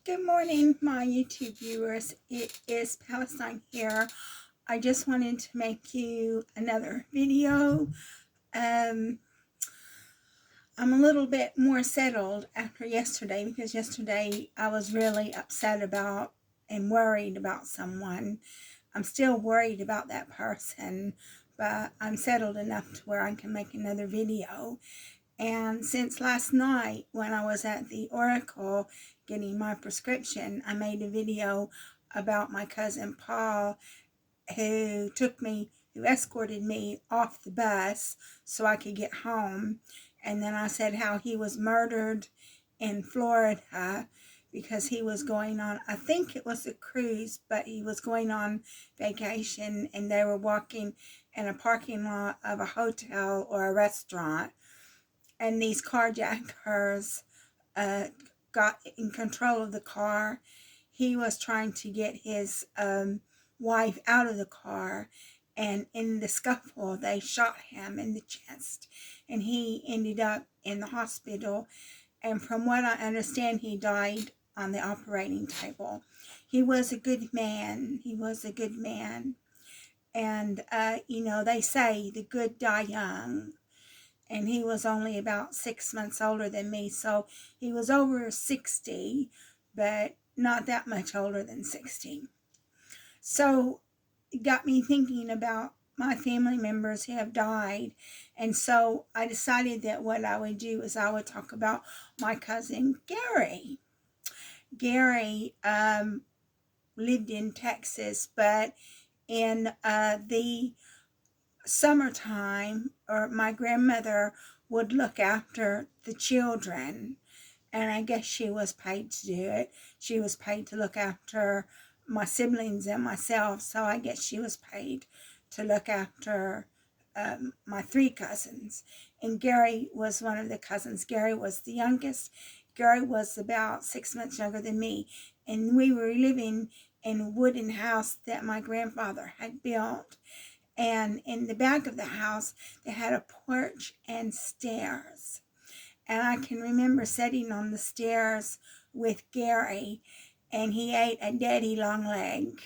Good morning, my YouTube viewers. It is Palestine here. I just wanted to make you another video. I'm a little bit more settled after yesterday because yesterday I was really upset about and worried about someone. I'm still worried about that person, but I'm settled enough to where I can make another video. And since last night when I was at the Oracle getting my prescription, I made a video about my cousin Paul who escorted me off the bus so I could get home. And then I said how he was murdered in Florida because he was going on, I think it was a cruise, but he was going on vacation and they were walking in a parking lot of a hotel or a restaurant. And these carjackers got in control of the car. He was trying to get his wife out of the car, and in the scuffle they shot him in the chest and he ended up in the hospital. And from what I understand, he died on the operating table. He was a good man. And they say the good die young. And he was only about 6 months older than me, so he was over 60, but not that much older than 60. So it got me thinking about my family members who have died, and so I decided that what I would do is I would talk about my cousin Gary. Gary lived in Texas, but in the summertime, or my grandmother would look after the children, and I guess she was paid to do it. She was paid to look after my siblings and myself, so I guess she was paid to look after my 3 cousins. And Gary was one of the cousins. Gary was the youngest. Gary was about 6 months younger than me, and we were living in a wooden house that my grandfather had built. And in the back of the house, they had a porch and stairs. And I can remember sitting on the stairs with Gary, and he ate a daddy long leg.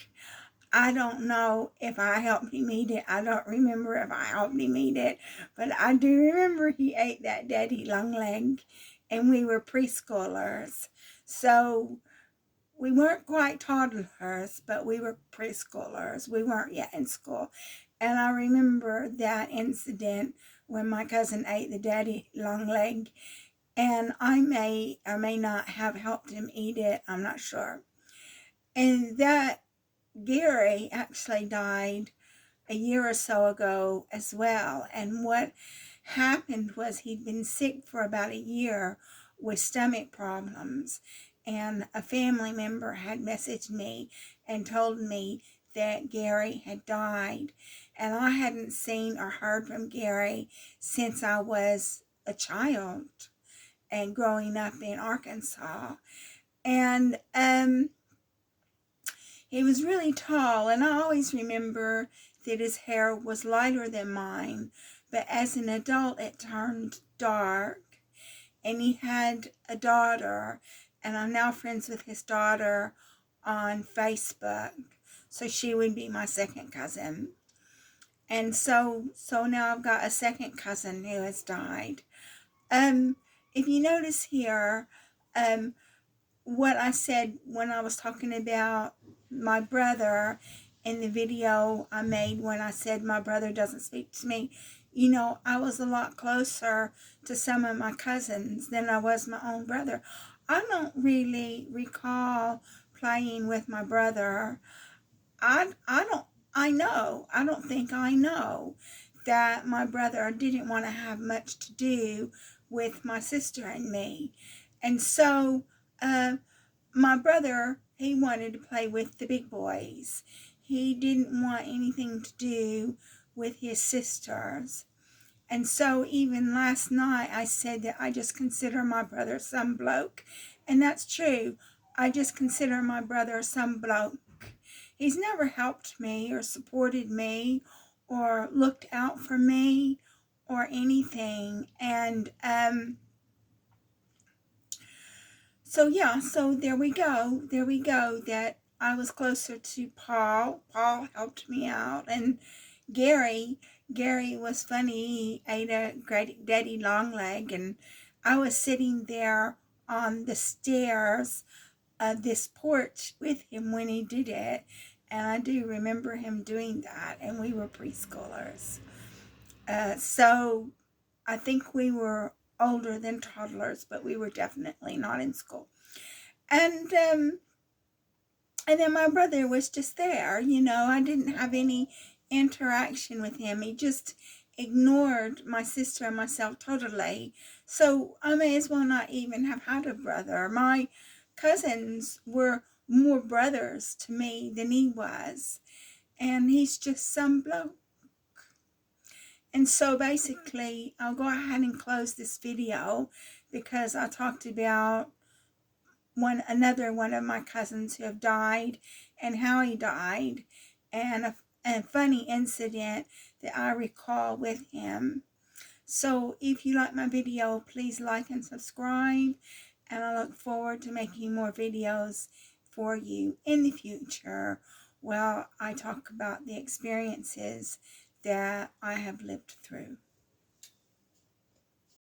I don't know if I helped him eat it. I don't remember if I helped him eat it, but I do remember he ate that daddy long leg, and we were preschoolers. So we weren't quite toddlers, but we were preschoolers. We weren't yet in school. And I remember that incident when my cousin ate the daddy long leg, and I may or may not have helped him eat it. I'm not sure. And that Gary actually died a year or so ago as well. And what happened was he'd been sick for about a year with stomach problems. And a family member had messaged me and told me that Gary had died. And I hadn't seen or heard from Gary since I was a child and growing up in Arkansas. And he was really tall, and I always remember that his hair was lighter than mine, but as an adult it turned dark. And he had a daughter, and I'm now friends with his daughter on Facebook. So she would be my second cousin. And so now I've got a second cousin who has died. If you notice here, what I said when I was talking about my brother in the video I made when I said my brother doesn't speak to me, I was a lot closer to some of my cousins than I was my own brother. I don't really recall playing with my brother. I don't think I know that my brother didn't want to have much to do with my sister and me. And so my brother, he wanted to play with the big boys. He didn't want anything to do with his sisters. And so even last night I said that I just consider my brother some bloke. And that's true. I just consider my brother some bloke. He's never helped me or supported me or looked out for me or anything. And So yeah, so there we go. There we go. That I was closer to Paul. Paul helped me out. And Gary, Gary was funny. He ate a great daddy long leg, and I was sitting there on the stairs of this porch with him when he did it. And I do remember him doing that, and we were preschoolers. So I think we were older than toddlers, but we were definitely not in school. And then my brother was just there, you know. I didn't have any interaction with him. He just ignored my sister and myself totally. So I may as well not even have had a brother. My cousins were more brothers to me than he was. And he's just some bloke. And so basically, I'll go ahead and close this video because I talked about another one of my cousins who have died and how he died, and a funny incident that I recall with him. So if you like my video, please like and subscribe, and I look forward to making more videos for you in the future while I talk about the experiences that I have lived through.